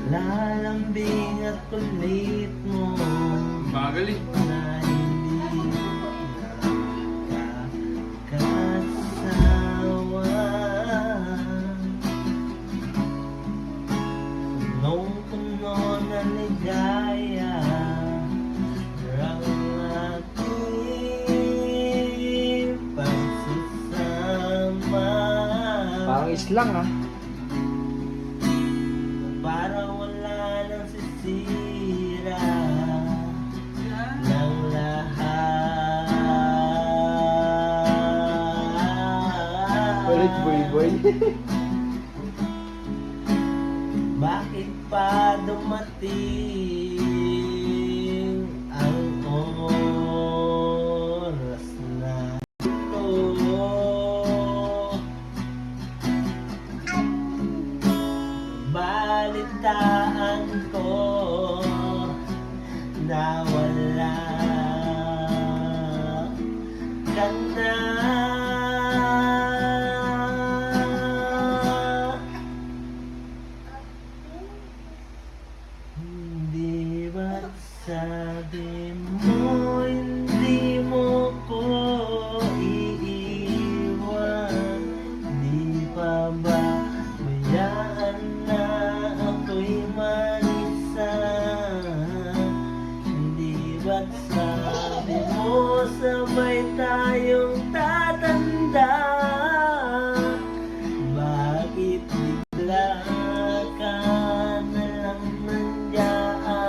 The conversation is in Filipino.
Lalambing at kulit mo Magaling. na hindi nakakasawa. Punong-puno na ligaya ang ating pagsasama. Parang islang ah. Parang wala nang sisira ng lahat. Ulit boy. Bakit pa dumating ang oras na ito? Balitaan ko na wala ka na. Hindi ba't sabi mo hindi mo ko iiwan? Di pa ba bayaan na ako'y mag-isa? Hindi ba't sabi mo sabay tayong tatanda?